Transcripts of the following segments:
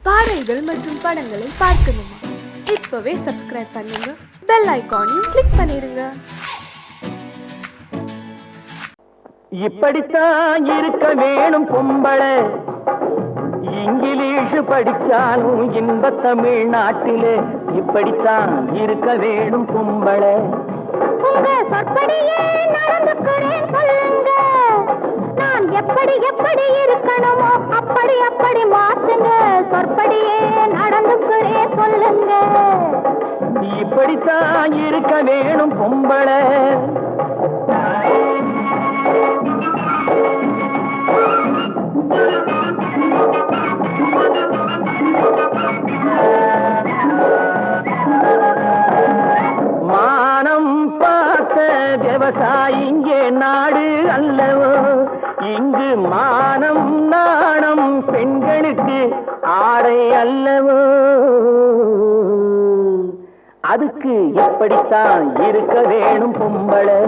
பாடல்கள் மற்றும் படங்களை பார்க்கணுமா? இப்பவே சப்ஸ்கிரைப் பண்ணுங்க, பெல் ஐகானையும் கிளிக் பண்ணிருங்க. இப்படித்தான் இருக்க வேணும் பொம்பளை, இங்கிலீஷ் படிச்சாலும் இன்ப தமிழ்நாட்டிலே இப்படித்தான் இருக்க வேணும் பொம்பளை. உங்க சொற்படியே நடந்துக்கிறேன் சொல்லுங்க, நான் எப்படி எப்படி இருக்கணுமோ அப்படி அப்படி மாத்துங்க. சொற்படியே நடந்துக்கிறேன் சொல்லுங்க. இப்படித்தான் இருக்க வேணும் பொம்பளை. மானம் பார்த்த விவசாயிங்கே நாடு அல்லவோ, இங்கு மானம் நாணம் பெண்களுக்கு ஆடை அல்லவோ. அதுக்கு எப்படித்தான் இருக்க வேணும் பொம்பளை.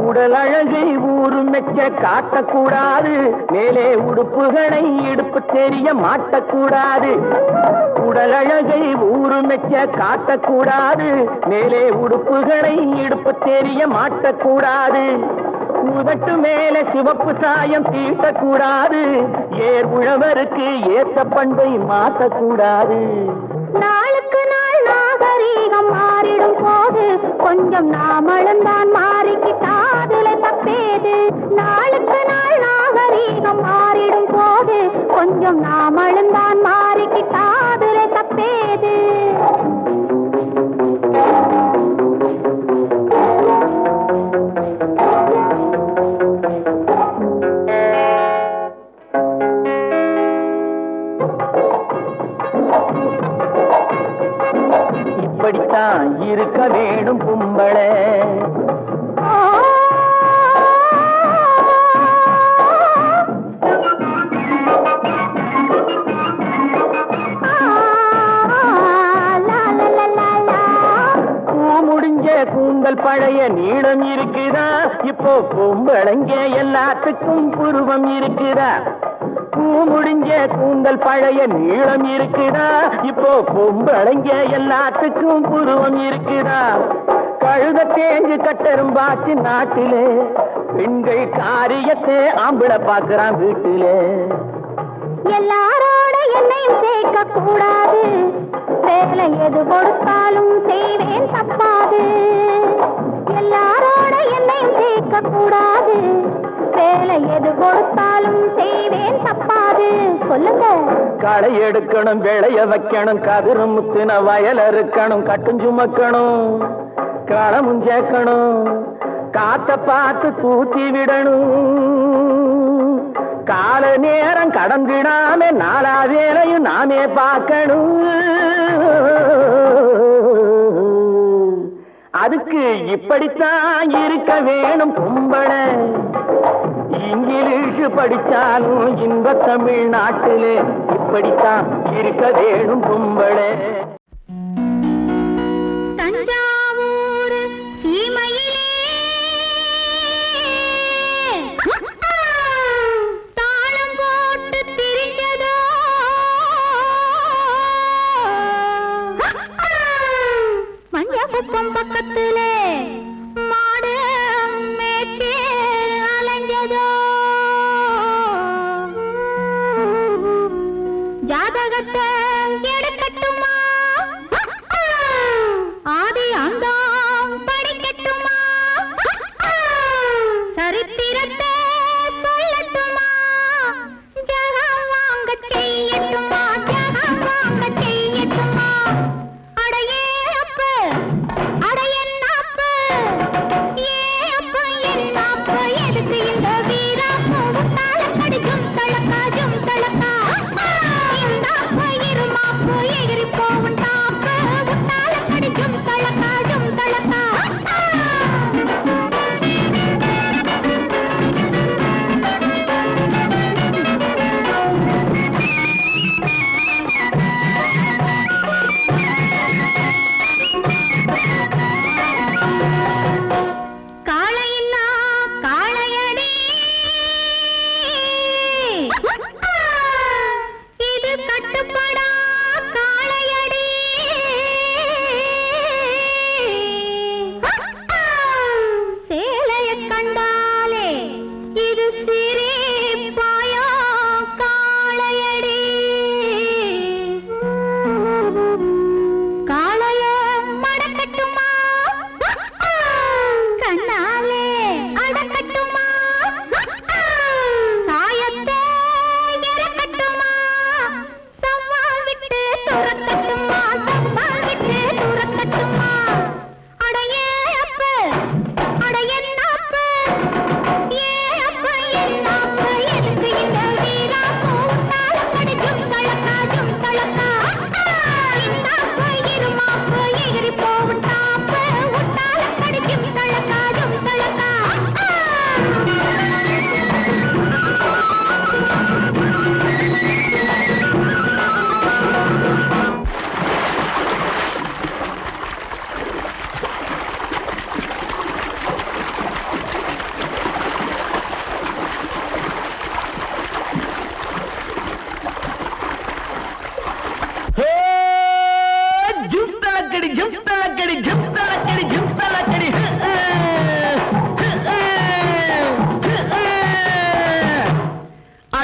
உடல் அழகை ஊரு மெச்ச காட்டக்கூடாது, மேலே உடுப்புகளை இடுப்பு தெரிய மாட்டக்கூடாது. உடல் அழகை ஊரு மெச்ச காட்டக்கூடாது, மேலே உடுப்புகளை இடுப்பு தெரிய மாட்டக்கூடாது. உதட்டு மேலே சிவப்பு சாயம் தீட்டக்கூடாது, ஏர் உழவருக்கு ஏத்த பண்பை மாற்றக்கூடாது. நாளுக்கு நாள் நாகரீகம் மாறிடும் போது கொஞ்சம் நாமளும் தான் மாறிக்கிட்டாதுல தப்பேது. நாளுக்கு நாள் நாகரீகம் மாறிடும் போது கொஞ்சம் நாமளும் தான் மாறிக்கிட்டாதுல தப்பேது. இப்படித்தான் இருக்க வேணும் பொம்பளை. முடிஞ்ச கூந்தல் பழைய நீளம் இருக்குதா, இப்போ பொம்பளைங்க எல்லாத்துக்கும் புருவம் இருக்குதா. முடிஞ்ச கூந்தல் பழைய நீளம் இருக்குதா, இப்போ பொம்பளைங்க எல்லாத்துக்கும் புருவம் இருக்குதா. கழுத தேஞ்சு கட்டரும்பாச்சு நாட்டிலே, பெண்கள் காரியத்தை ஆம்பளை பார்க்கிறான் வீட்டிலே. எல்லாரோட என்னையும் சேர்க்க கூடாது, வேலை எது கொடுத்தாலும் செய்வேன் தப்பாது. எல்லாரோட என்னையும் சேர்க்க கூடாது, வேலை எது கொடுத்தாலும் செய்வேன் தப்பாது. சொல்லுங்க. களை எடுக்கணும், விளைய வைக்கணும், கதிரும் முத்தின வயல் இருக்கணும், கட்டும் சுமக்கணும், களமும் சேர்க்கணும், காத்த பார்த்து தூத்தி விடணும். கால நேரம் கடந்திடாம நாளா வேலையும் நாமே பார்க்கணும். அதுக்கு இப்படித்தான் இருக்க வேணும் பொம்பளை. இங்கிலீஷ் படிச்சாலும் இன்ப தமிழ்நாட்டிலே இப்படித்தான் இருக்க வேணும் பொம்பளை. தஞ்சாவூர் சீமையிலே தாளம் போட்டு திரிஞ்சதோ, மஞ்சக்குப்பம் பக்கத்திலே மாடு மேய்ச்சி அலைஞ்சதோ. ஜாதகத்தை எடுக்கட்டுமா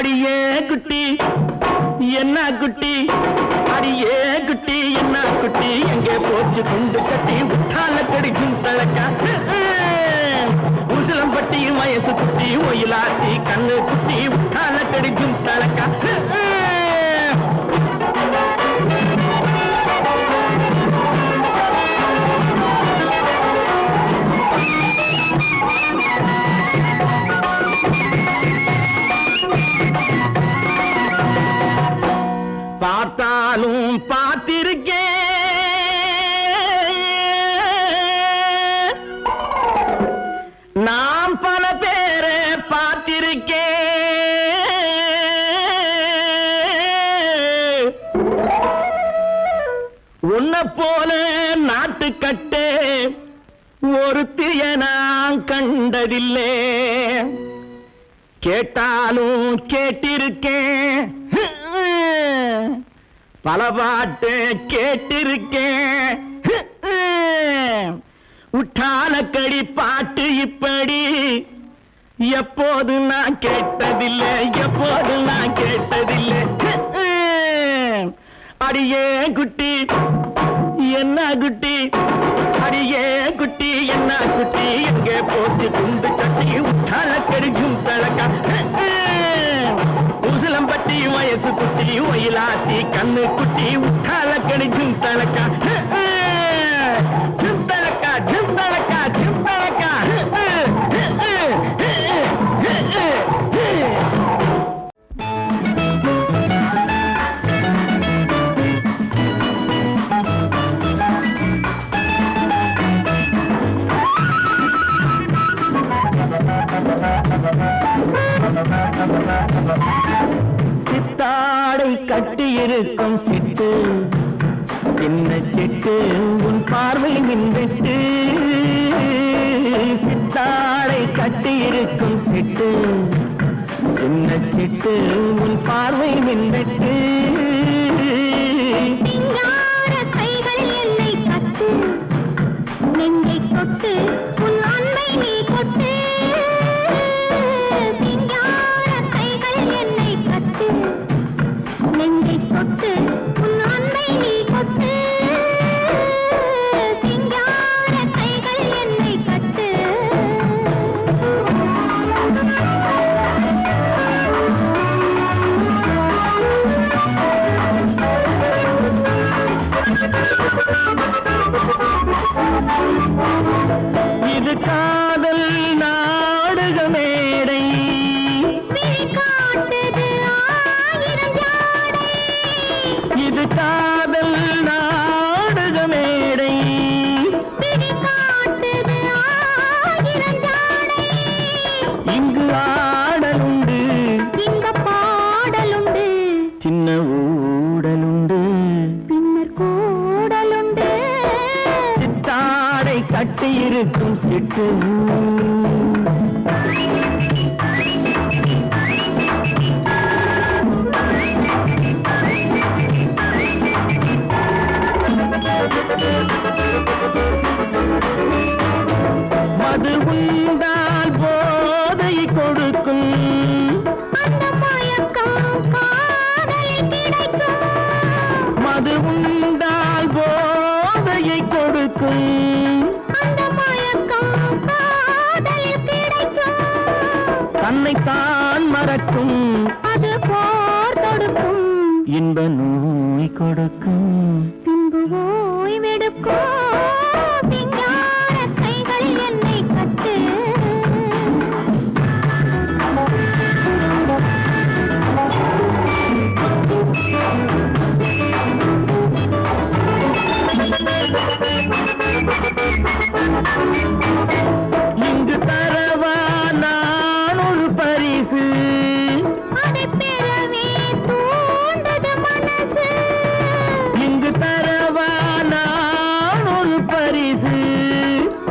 அடியே குட்டி என்ன குட்டி அடியே குட்டி என்ன குட்டி எங்கே போச்சு குண்டு கட்டி உற்றால கடிச்சும் தழக்கா உசிலம்பட்டி வயசு குட்டி ஒயிலாத்தி கண்ணு குட்டி உற்றால கடிச்சும் தழக்கா பார்த்தாலும் பார்த்திருக்கேன் நாம் பல பேரை பார்த்திருக்கேன் உன்னை போல நாட்டுக்கட்டே ஒருத்திய நான் கண்டதில்லை கேட்டாலும் கேட்டிருக்கேன் பல பாட்டு கேட்டிருக்கேன் உற்றாலக்கடி பாட்டு இப்படி எப்போது நான் கேட்டதில்லை எப்போது நான் கேட்டதில்லை அடியே குட்டி என்ன குட்டி அடியே குட்டி என்ன குட்டி எங்கே போச்சு குண்டு கட்டி உற்றாலக்கடி தழக்கா உசிலம்பட்டி வயசு குட்டி ஒயிலாத்தி கண்ணு குட்டி உற்றாலக்கடி தழக்கா ஜுந்தலக்கா ஜுந்தலக்கா ஜுந்தலக்கா சித்தாடை கட்டியிருக்கும் சிட்டு சின்ன சிட்டு உன் பார்வை மின்வெட்டு சித்தாடை கட்டியிருக்கும் சிட்டு சின்ன சிட்டு உன் பார்வை மின்வெட்டு கைகள் என்னை கட்டு நெஞ்சை தொட்டு உன் அன்பை நீ கொட்டு நெஞ்சை தொட்டு உன் அன்பை நீ கொட்டு சிங்கார கைகள் என்னை கட்டு இது காதல் நாடக மேடை இது காதல் நாடக மேடை இங்கு ஆடலுண்டு இங்க பாடலுண்டு சின்ன ஊடலுண்டு பின்னர் கூடலுண்டு சித்தாடை கட்டியிருக்கும் சிட்டு மது உண்டால் போதை கொடுக்கும் அந்த மயக்கம் காதலில் கிடைக்கும் மது உண்டால் போதையை கொடுக்கும் அந்த மயக்கம் காதலில் கிடைக்கும் தன்னைத்தான் மறக்கும் அது போர் தொடுக்கும் இன்ப நோய் கொடுக்கும் பின்பு ஓய்வெடுக்கும் விஞ்ஞான கைகள் என்னை கட்டு இங்கு தரவா நான் ஒரு பரிசு அதை பெறவே தூண்டது மனசு இங்கு தரவா நான் ஒரு பரிசு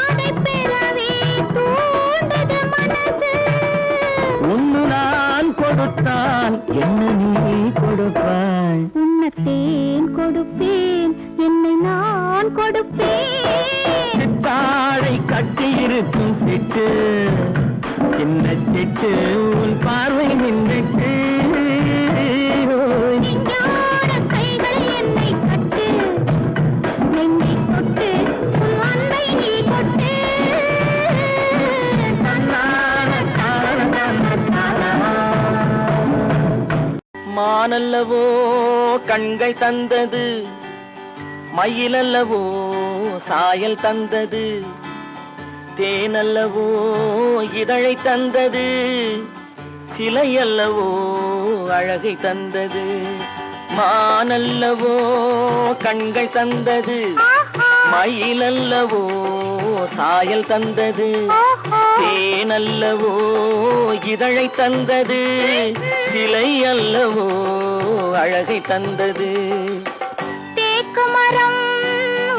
அதை பெறவே தூண்டது மனசு ஒன்னு நான் கொடுத்தால் என்ன நீ கொடுப்பாய் உன்னத்தேன் கொடுப்பேன் என்னை நான் கொடுப்பேன் சித்தாடை கட்டியிருக்கும் சிட்டு சின்ன சிட்டு உன் பார்வை நின்றுட்டு மானல்லவோ கண்கள் தந்தது, மயிலல்லவோ சாயல் தந்தது, தேனல்லவோ இதழை தந்தது, சிலையல்லவோ அழகை தந்தது. மானல்லவோ கண்கள் தந்தது, மயிலல்லவோ சாயல் தந்தது, தேனல்லவோ இதழை தந்தது, சிலை அல்லவோ அழகை தந்தது. தேக்கு மரம்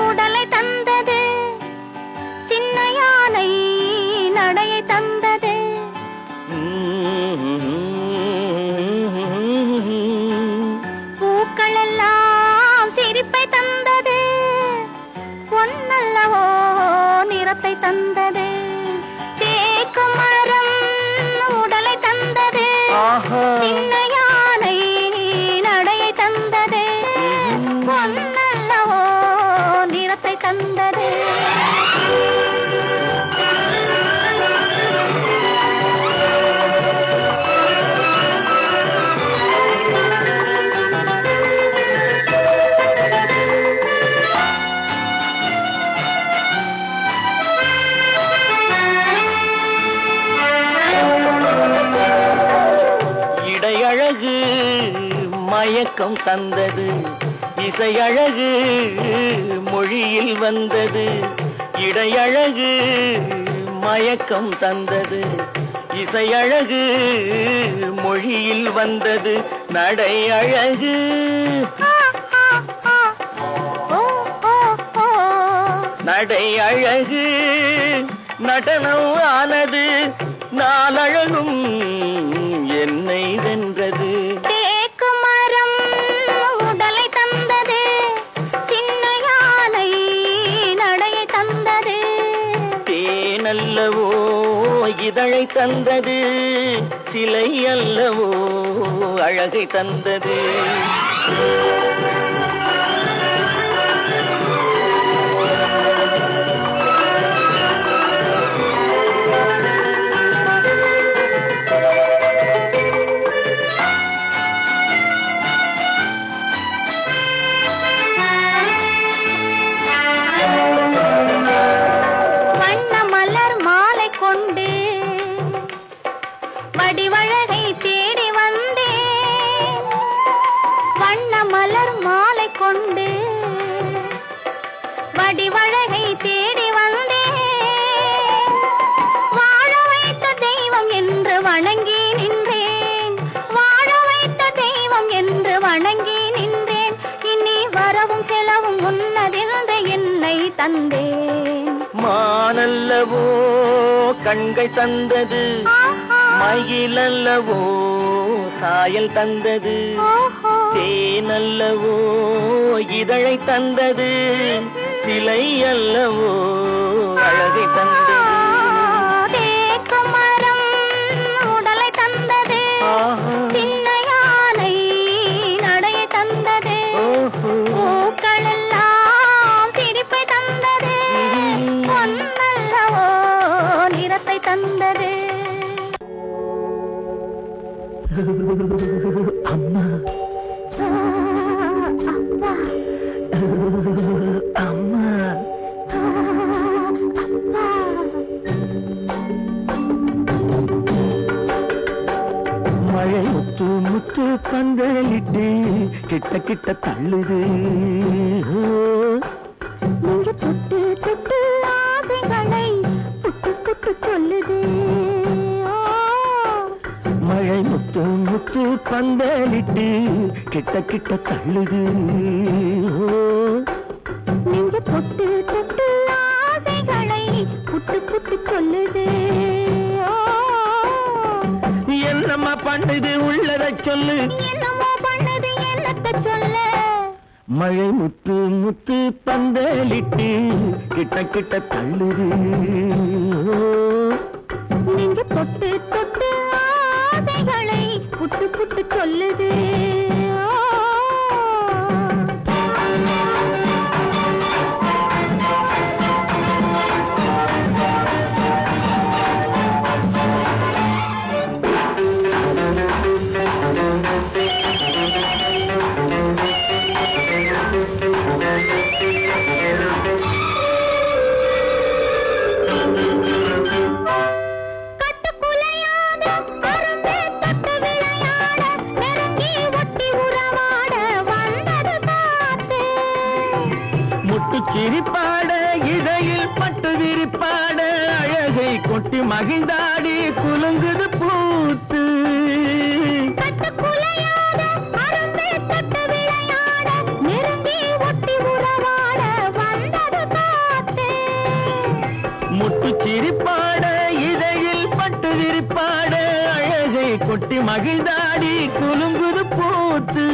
உடலை தந்தது, சின்ன யானை நடையை தந்தது. பூக்கள் எல்லாம் சிரிப்பை தந்தது, பொன்னல்லவோ நிறத்தை தந்தது. தேக்கு மரம் உடலை தந்தது, சின்ன யானை நடையை தந்தது, பொன்னல்லவோ நிறத்தை தந்தது. இடையழகு மயக்கம் தந்தது, இசையழகு மொழியில் வந்தது. இடையழகு மயக்கம் தந்தது, இசையழகு மொழியில் வந்தது. நடை அழகு நடை அழகு நடனம் ஆனது, நாளழகும் என்னை வென்றது. தேக்கு மரம் உடலை தந்தது, சின்ன யானை நடையை தந்தது. தேனல்லவோ இதழை தந்தது, சிலை அல்லவோ அழகை தந்தது. வடிவழகை தேடி வந்தேன், வண்ண மலர் மாலை கொண்டு வடிவழகை தேடி வந்தேன். வாழ வைத்த தெய்வம் என்று வணங்கி நின்றேன், வாழ வைத்த தெய்வம் என்று வணங்கி நின்றேன். இனி வரவும் செலவும் உன்னதென்று என்னை தந்தேன். மானல்லவோ கண்கள் தந்தது, மயிலல்லவோ சாயல் தந்தது, தேனல்லவோ இதழை தந்தது, சிலை அல்லவோ அழகை தந்தது. தேக்கு மரம் உடலை தந்தது, சின்ன யானை நடையை தந்தது, பூக்கள் எல்லாம் சிரிப்பை தந்தது, பொன்னல்லவோ நிறத்தை தந்தது. அம்மா அப்பா அம்மா மழை முத்து முத்து பந்தலிட்டு கிட்ட கிட்ட தள்ளுது. நீங்க தொட்டு தொட்டு ஆசைகளை புட்டு புட்டு சொல்லுது. மழை முத்து முத்து பந்தலிட்டு கிட்ட கிட்ட தள்ளுது. நீங்க தொட்டு தொட்டு ஆசைகளை புட்டு புட்டு சொல்லுது. என்னம்மா பண்ணுது உள்ளத சொல்லு, என்னமோ பண்ணுது என்னத்த சொல்ல. மழை முத்து முத்து பந்தலிட்டு கிட்ட கிட்ட தள்ளுது. நீங்க தொட்டு தொட்டு ஆசைகளை புட்டு புட்டு சொல்லுது. அழகை கொட்டி மகிழ்ந்தாடி குலுங்குது பூத்து. முட்டு சிரிப்பாட இதையில் பட்டு விரிப்பாட அழகை கொட்டி மகிழ்ந்தாடி குலுங்குது பூத்து.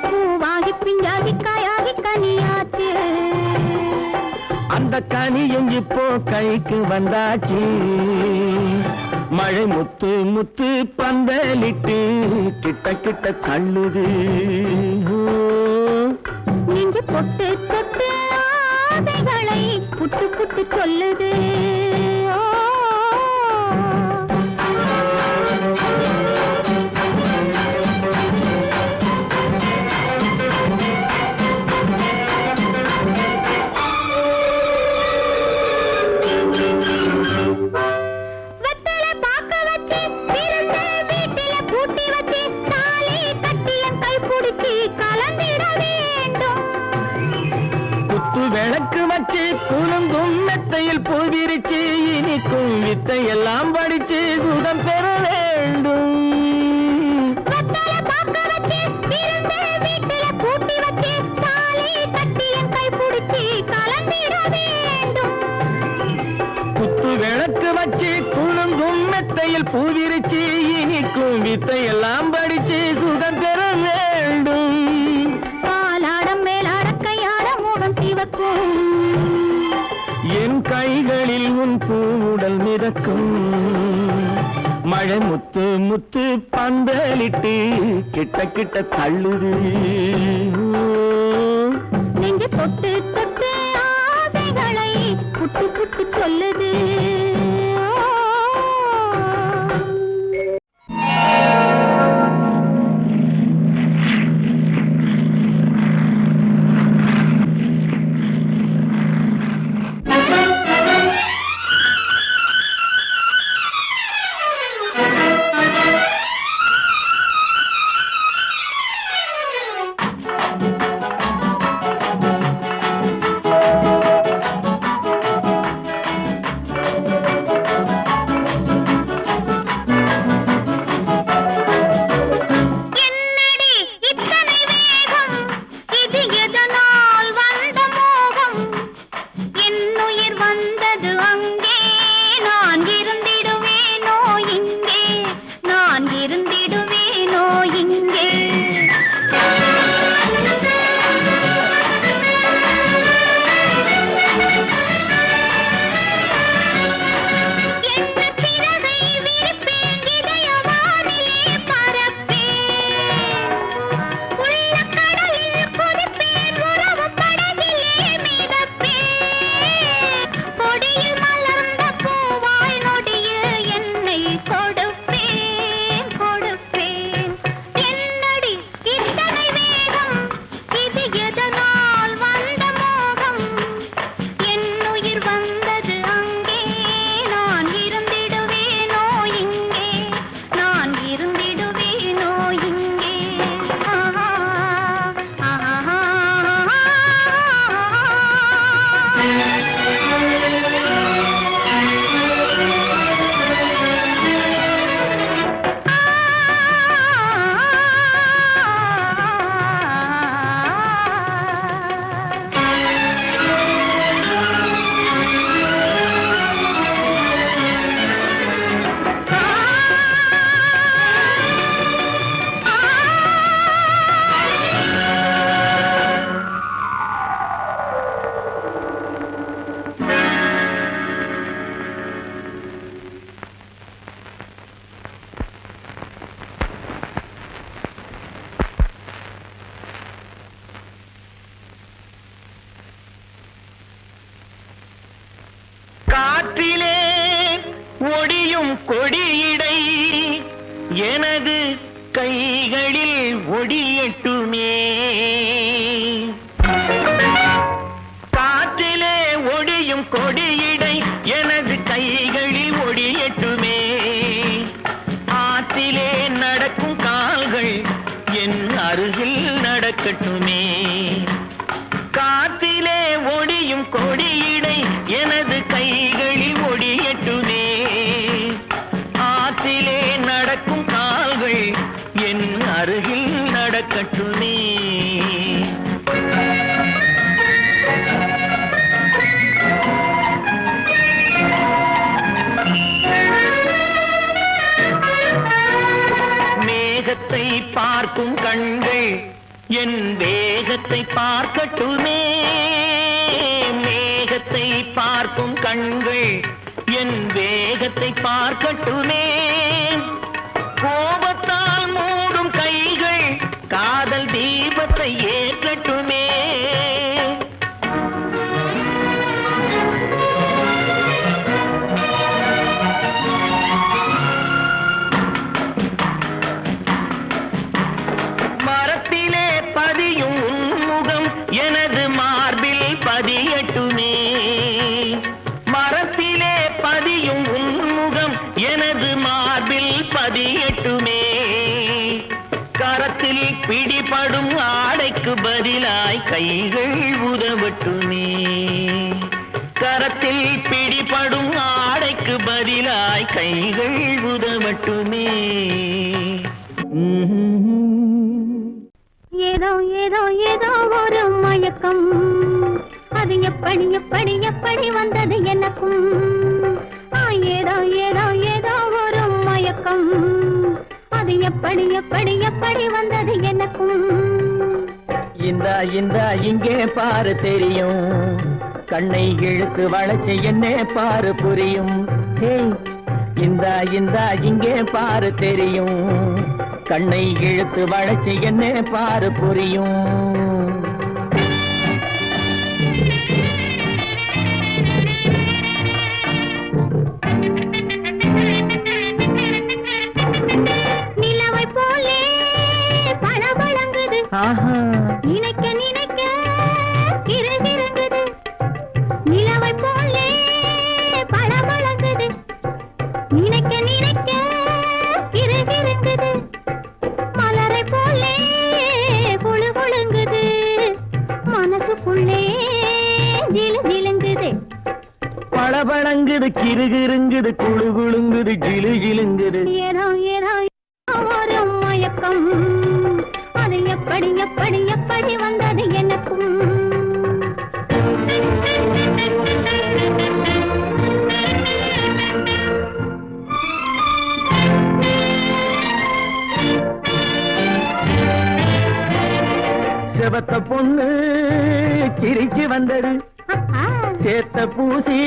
பூவாகி பிஞ்சாகி காயாகி கனியாச்சு, அந்த கனியும் இப்போ கைக்கு வந்தாச்சு. மழை முத்து முத்து பந்தலிட்டு கிட்ட கிட்ட தள்ளுது. நெஞ்சு பொட்டு தொட்டு ஆசைகளை புட்டு புட்டு சொல்லுது. விளக்கு வச்சு குலுங்கும் மெத்தையில் பூவிரிச்சு இனிக்கும் வித்தை எல்லாம் படிச்சு சுகம் பெற வேண்டும். குத்து விளக்கு வச்சு குலுங்கும் மெத்தையில் பூவிரிச்சு இனிக்கும் வித்தை எல்லாம் படிச்சு சுகம் பெற வேண்டும். என் கைகளில் உன் பூவுடல் மிதக்கும். மழை முத்து முத்து பந்தலிட்டு கிட்ட கிட்ட தள்ளுது. நெஞ்சு தொட்டு தொட்டு ஆசைகளை புட்டு புட்டு சொல்லுது. காற்றிலே ஒடியும் கொடியிடை எனது கைகளில் ஒடியட்டுமே. காற்றிலே ஒடியும் கொடியிடை எனது கைகளில் ஒடியட்டுமே. ஆற்றிலே நடக்கும் கால்கள் என் அருகில் நடக்கட்டுமே. காற்றிலே ஒடியும் கொடியிடை எனது கைகளில் ஒடிய பார்க்கும் கண்கள் என் வேகத்தை பார்க்கட்டுமே. மேகத்தை பார்க்கும் கண்கள் என் வேகத்தை பார்க்கட்டுமே. கோபத்தால் மூடும் கைகள் காதல் தீபத்தை ஏற்றட்டுமே. மரத்திலே பதியும் உன்முகம் எனது மார்பில் பதியட்டுமே. மரத்திலே பதியும் உன்முகம் எனது மார்பில் பதியட்டுமே. கரத்தில் பிடிபடும் ஆடைக்கு பதிலாய் கைகள் உதவட்டுமே. கரத்தில் பிடிபடும் ஆடைக்கு பதிலாய் கைகள் உதவட்டுமே. ஏதோ ஏதோ ஏதோ ஒரு மயக்கம், அது எப்படி எப்படி எப்படி வந்தது எனக்கும். ஏதோ ஏதோ ஏதோ ஒரு மயக்கம், அது எப்படி எப்படி எப்படி வந்தது எனக்கும். இந்த இங்கே பாரு தெரியும், கண்ணை இழுத்து வளைச்சு என்ன பாரு புரியும். இந்த இங்கே பாரு தெரியும், கண்ணை இழுத்து வளைச்சு என்ன பாரு புரியும். நிலவை போலே பளபளங்குது, நினைக்க நினைக்க கிறுகிறுங்குது. நிலவை போலே பளபளங்குது, நினைக்க நினைக்க கிறுகிறுங்குது. மலரை போலே குழு குழுங்குது, மனசுக்குள்ளே ஜிலு ஜிலுங்குது. பளபளங்குது கிறுகிறுங்குது குழு குழுங்குது ஜிலு ஜிலுங்குது. ஏதோ ஏதோ ஒரு மயக்கம், அது எப்படி எப்படி எப்படி வந்தது எனக்கும். செவத்த பொண்ணு சிரிச்சு வந்தது, சேத்த பூசி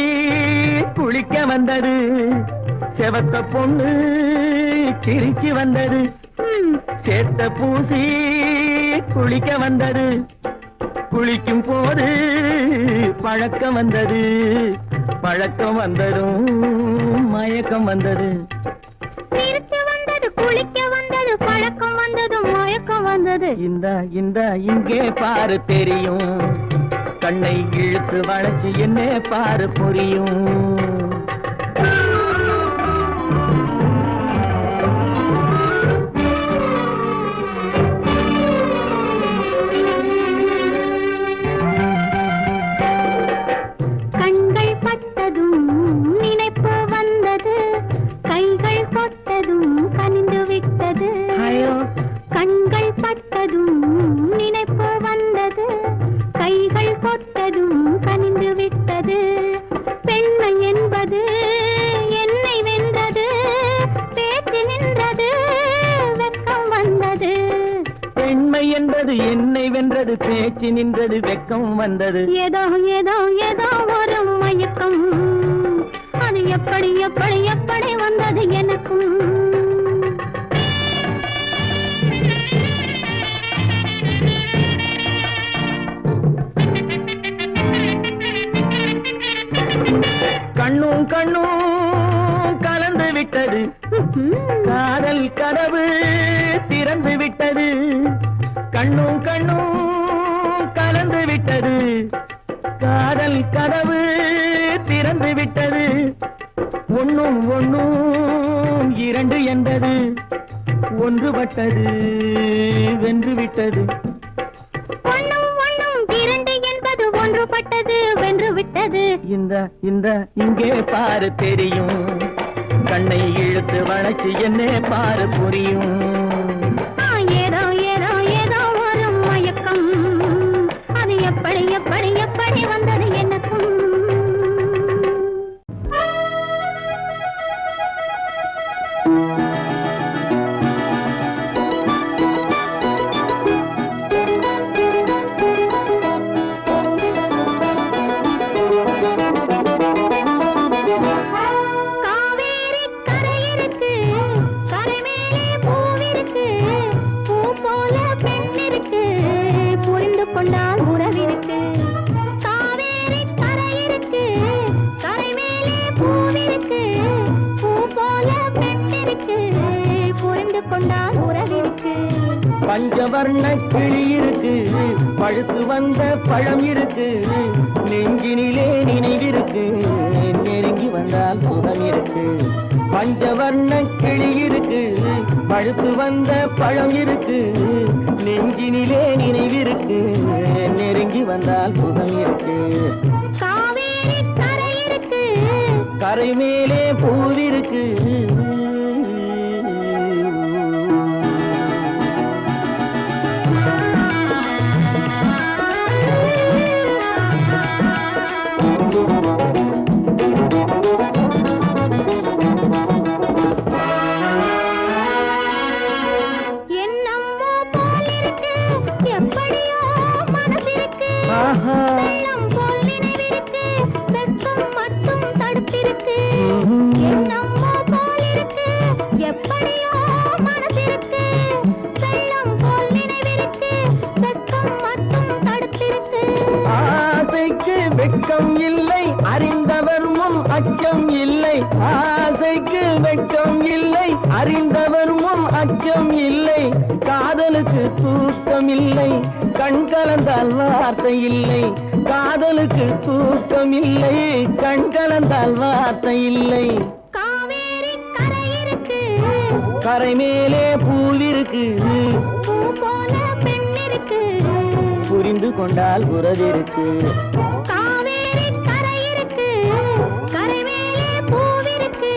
குளிக்க வந்தது. செவத்த பொண்ணு சிரிச்சு வந்தது, சேத்த பூசி குளிக்க வந்தது. குளிக்கும் போது பழக்கம் வந்தது, பழக்கம் வந்ததும் மயக்கம் வந்தது. சிரிச்சு வந்தது, குளிக்க வந்தது, பழக்கம் வந்தது, மயக்கம் வந்தது. இந்த இங்கே பாரு தெரியும், கண்ணை இழுத்து வளைச்சு என்ன பாரு புரியும். கண்கள் பட்டதும் நினைப்பு வந்தது, கைகள் தொட்டதும் கனிந்து விட்டது. கண்கள் பட்டதும் நினைப்பு வந்தது, கைகள் தொட்டதும் கனிந்து விட்டது. பெண்மை என்பது என்னை வென்றது, பேச்சு நின்றது, வெட்கம் வந்தது. பெண்மை என்பது என்னை வென்றது, பேச்சு நின்றது, வெட்கம் வந்தது. ஏதோ ஏதோ ஏதோ ஒரு மயக்கம், அது எப்படி எப்படி எப்படி வந்தது எனக்கும். கண்ணும் கண்ணும் கலந்து விட்டது, காதல் கதவு திறந்து விட்டது. கண்ணும் கண்ணும் கலந்து விட்டது, காதல் கதவு திறந்து விட்டது. ஒண்ணும் ஒண்ணும் இரண்டு என்பது, ஒன்றுபட்டது வென்று விட்டது. ஒண்ணும் ஒண்ணும் இரண்டு என்பது ஒன்றுபட்டது வென்று விட்டது. இந்த இங்கே பாரு தெரியும், கண்ணை இழுத்து வளைச்சு என்ன பாரு புரியும். ஏதோ ஏதோ ஏதோ ஒரு மயக்கம், அது எப்படி எப்படி எப்படி வந்தது எனக்கும். பஞ்சவர்ண கிளி இருக்கு, பழுத்து வந்த பழம் இருக்கு, நெஞ்சினிலே நினைவிருக்கு, நெருங்கி வந்தால் சுகம் இருக்கு. பஞ்சவர்ண கிளி இருக்கு, பழுத்து வந்த பழம் இருக்கு, நெஞ்சினிலே நினைவிருக்கு, நெருங்கி வந்தால் சுகம் இருக்கு. காவேரி கரை இருக்கு, கரை மேலே பூவிருக்கு, என்னம்மோ போல் இருக்கு, எப்படியோ மனசிருக்கு, வெள்ளம் போல் நினைவிருக்கு, வெட்கம் மட்டும் தடுப்பிருக்கு. என்னம்மோ போல் இருக்கு, எப்படியோ மனசிருக்கு, வெள்ளம் போல் நினைவிருக்கு, வெட்கம் மட்டும் தடுப்பிருக்கு. ஆசைக்கு வெட்கம் இல்லை, அறிந்தவர் முன் அச்சம் இல்லை. ஆசைக்கு வெட்கம் இல்லை, அறிந்தவர் முன் அச்சம் இல்லை. காதலுக்கு தூக்கம் இல்லை, கண் கலந்தால் வார்த்தை இல்லை. காதலுக்கு தூக்கம் இல்லை, கண் கலந்தால் வார்த்தை இல்லை. காவேரி கரை இருக்கு, கரை மேலே பூவிருக்கு, பூ போல பெண் இருக்கு, புரிந்து கொண்டால் உறவிருக்கு. காவேரி கரை இருக்கு, கரை மேலே பூவிருக்கு.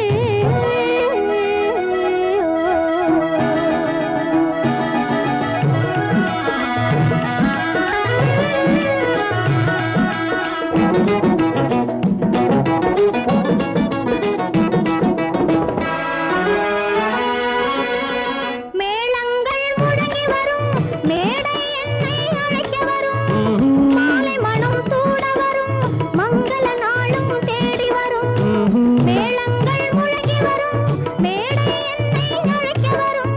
மேளங்கள் முழங்கி வரும், மேடை என்னை அழைக்க வரும், மாலை மனம் சூட வரும், மங்கள நாளும் தேடி வரும். மேளங்கள் முழங்கி வரும், மேடை என்னை அழைக்க வரும்,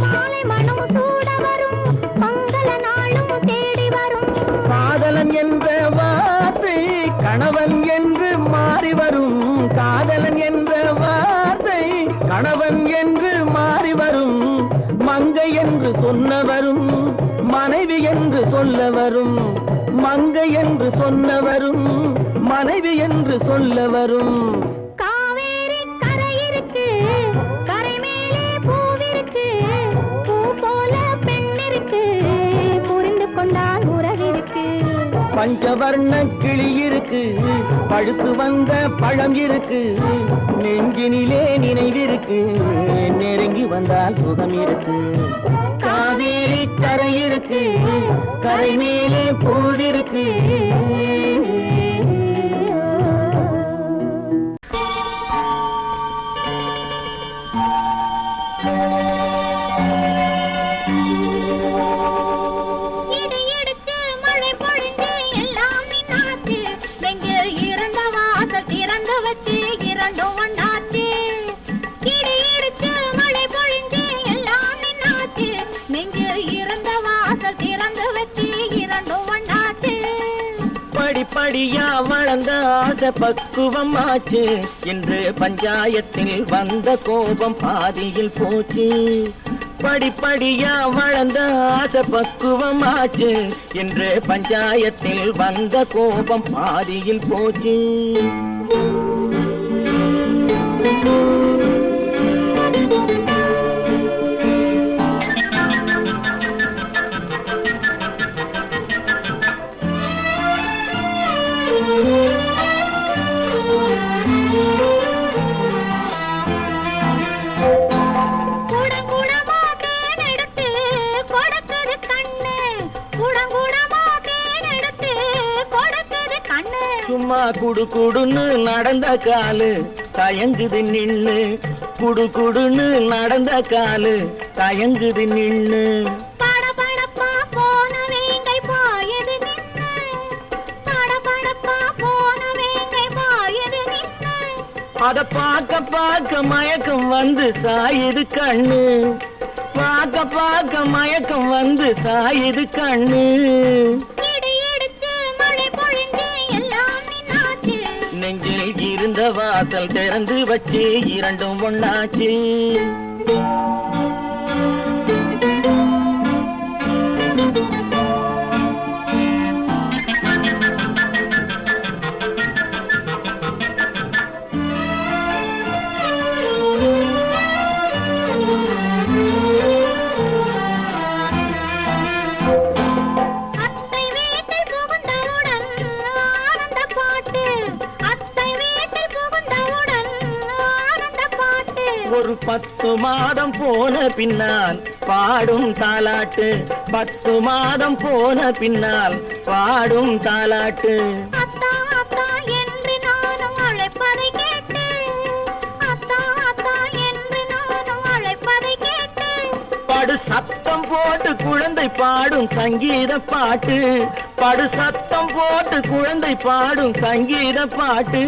மாலை மனம் சூட வரும், மங்கள நாளும் தேடி வரும். காதலன் என்ற வார்த்தை கணவன் என்று மாறி வரும். காதலன் என்ற வார்த்தை கணவன் என்று மாறி வரும். மங்கை என்று சொன்னவரும் மனைவி என்று சொல்ல வரும். மங்கை என்று சொன்னவரும் மனைவி என்று சொல்ல வரும். காவேரி கரை இருக்கு, கரை மேலே பூவிருக்கு, பூ போல பெண் இருக்கு, புரிந்து கொண்டால் உறவிருக்கு. பஞ்சவர்ண கிளி இருக்கு, பழுத்து வந்த பழம் இருக்கு, நெஞ்சினிலே நினைவிருக்கு, நெருங்கி வந்தால் சுகம் இருக்கு. காவேரி கரை இருக்கு, கரை மேலே பூவிருக்கு. இடி இடிச்சு மழை பொழிஞ்சு எல்லாம் நின்னாச்சு, நெஞ்சு இருந்த வாசல் திறந்து வச்சு இரண்டும் ஒண்ணாச்சு. இடி இடிச்சு மழை பொழிஞ்சு எல்லாம் நின்னாச்சு, நெஞ்சு இருந்த வாசல் திறந்து வச்சு இரண்டும் ஒண்ணாச்சு. படிப்படியா வளர்ந்த ஆசை பக்குவம் ஆச்சு, இன்று பஞ்சாயத்தில் வந்த கோபம் பாதியில் போச்சு. படிப்படியா வளர்ந்த ஆசை பக்குவம் ஆச்சு, இன்று பஞ்சாயத்தில் வந்த கோபம் பாதியில் போச்சு. குடங்குடமா தேன் எடுத்து கொடுக்குது கண்ணு, குடங்குடமா தேன் எடுத்து கொடுக்குது கண்ணு. சும்மா குடு குடுன்னு நடந்த காலு தயங்குது நின்னு, குடு குடுன்னு நடந்த காலு தயங்குது நின்னு. படபடப்பா போன வேங்கை பாயுது நின்னு, படபடப்பா போன வேங்கை பாயுது நின்னு. அத பார்க்க பார்க்க மயக்கம் வந்து சாயுது கண்ணு, பார்க்க பார்க்க மயக்கம் வந்து சாயுது கண்ணு. இடி இடிச்சு மழை பொழிஞ்சு எல்லாம் நின்னாச்சு, நெஞ்சில் இருந்த வாசல் திறந்து வச்சு இரண்டும் ஒண்ணாச்சு. ஒரு 10 மாதம் போன பின்னால் பாடும் தாலாட்டு 10 மாதம் போன பின்னால் பாடும் தாலாட்டு அத்தா அத்தா என்று நானும் அழைப்பதை கேட்டு அத்தா அத்தா என்று நானும் அழைப்பதை கேட்டு படு சத்தம் போட்டு குழந்தை பாடும் சங்கீத பாட்டு படு சத்தம் போட்டு குழந்தை பாடும் சங்கீத பாட்டு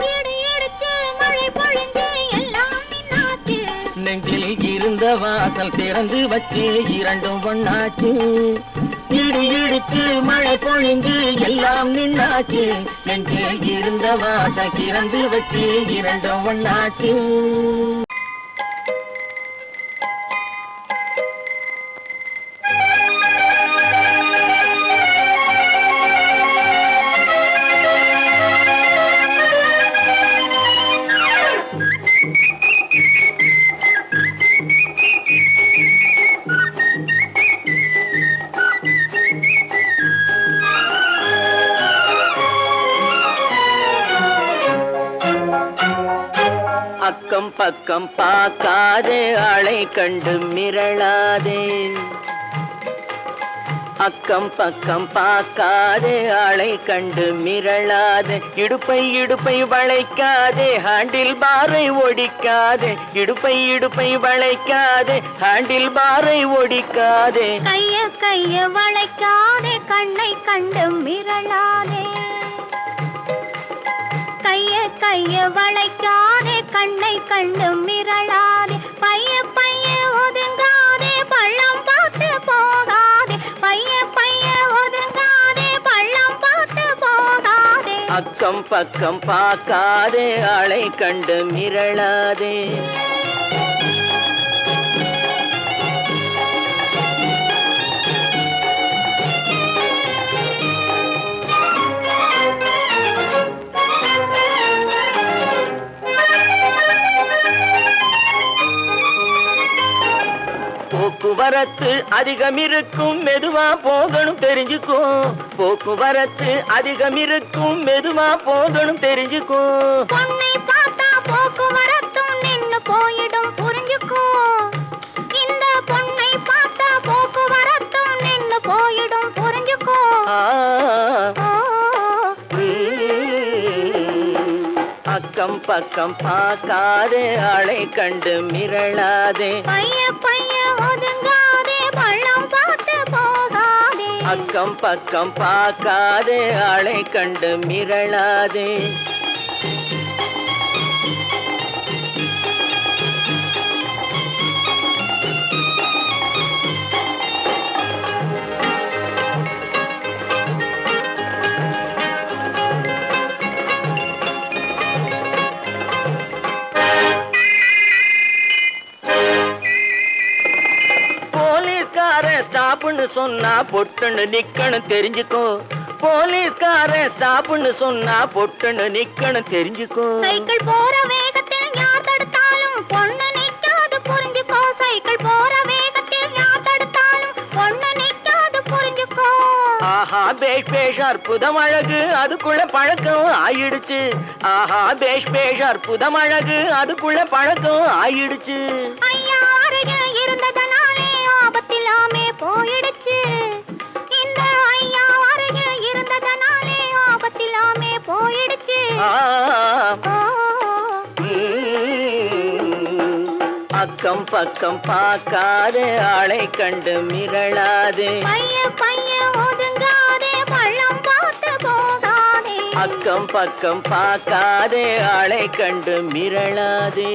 இடி இடிச்சு மழை பொழிஞ்சு எல்லாம் நின்னாச்சு நெஞ்சில் இருந்த வாசல் திறந்து வச்சு இரண்டும் ஒண்ணாச்சு இடி இடிச்சு மழை பொழிஞ்சு எல்லாம் நின்னாச்சு நெஞ்சில் இருந்த வாசல் திறந்து வச்சு இரண்டும் ஒண்ணாச்சு அக்கம் பக்கம் பார்க்காதே ஆளை கண்டு மிரளாதே அக்கம் பக்கம் பார்க்காதே ஆளை கண்டு மிரளாதே இடுப்பை இடுப்பை வளைக்காதே ஹேண்டில் பாரை ஒடிக்காதே இடுப்பை இடுப்பை வளைக்காதே ஹேண்டில் பாரை ஒடிக்காதே கைய கைய வளைக்காதே கண்ணை கண்டு மிரளாதே கைய கைய வளைக்காதே கண்ணை கண்டு மிரளாதே பைய பைய ஒதுங்காதே பள்ளம் பார்த்து போகாதே பைய பைய ஒதுங்காதே பள்ளம் பார்த்து போகாதே அக்கம் பக்கம் பார்க்காதே ஆளை கண்டு மிரளாதே போக்குவரத்து அதிகம் இருக்கும் மெதுவா போகணும் தெரிஞ்சுக்கோ போக்குவரத்து அதிகம் இருக்கும் மெதுவா போகணும் தெரிஞ்சுக்கோ பொண்ணை பார்த்தா போக்குவரத்தும் நின்னு போயிடும் புரிஞ்சுக்கோ இந்த பொண்ணை பார்த்தா போக்குவரத்தும் நின்னு போயிடும் புரிஞ்சுக்கோ அக்கம் பக்கம் பார்க்காதே ஆளை கண்டு மிரளாதே பைய பைய ஒதுங்காதே பள்ளம் பார்த்து போகாதே அக்கம் பக்கம் பார்க்காதே ஆளை கண்டு மிரளாதே ஸ்டாப்னு சொன்னா பொட்டுன்னு நிக்கணும் தெரிஞ்சுக்கோ போலீஸ்காரன் ஸ்டாப்னு சொன்னா பொட்டுன்னு நிக்கணும் தெரிஞ்சுக்கோ சைக்கிள் போற வேகத்தில் யார் தடுத்தாலும் பொண்ணு நிக்காது புரிஞ்சுக்கோ சைக்கிள் போற வேகத்தில் யார் தடுத்தாலும் பொண்ணு நிக்காது புரிஞ்சுக்கோ ஆஹா பேஷ் பேஷ் அற்புதம் அழகு அதுக்குள்ள பழக்கம் ஆயிடுச்சு ஆஹா பேஷ் பேஷ் அற்புதம் அழகு அதுக்குள்ள பழக்கம் ஆயிடுச்சு ஐயா அருகே இருந்ததனாலே ஆபத்தில்லாமே போயிடுச்சு இந்த ஐயா அருகே இருந்ததனாலே ஆபத்தில்லாமே போயிடுச்சு அக்கம் பக்கம் பார்க்காதே ஆளை கண்டு மிரளாதே பைய பைய ஒதுங்காதே பள்ளம் பார்த்து போகாதே அக்கம் பக்கம் பார்க்காதே ஆளை கண்டு மிரளாதே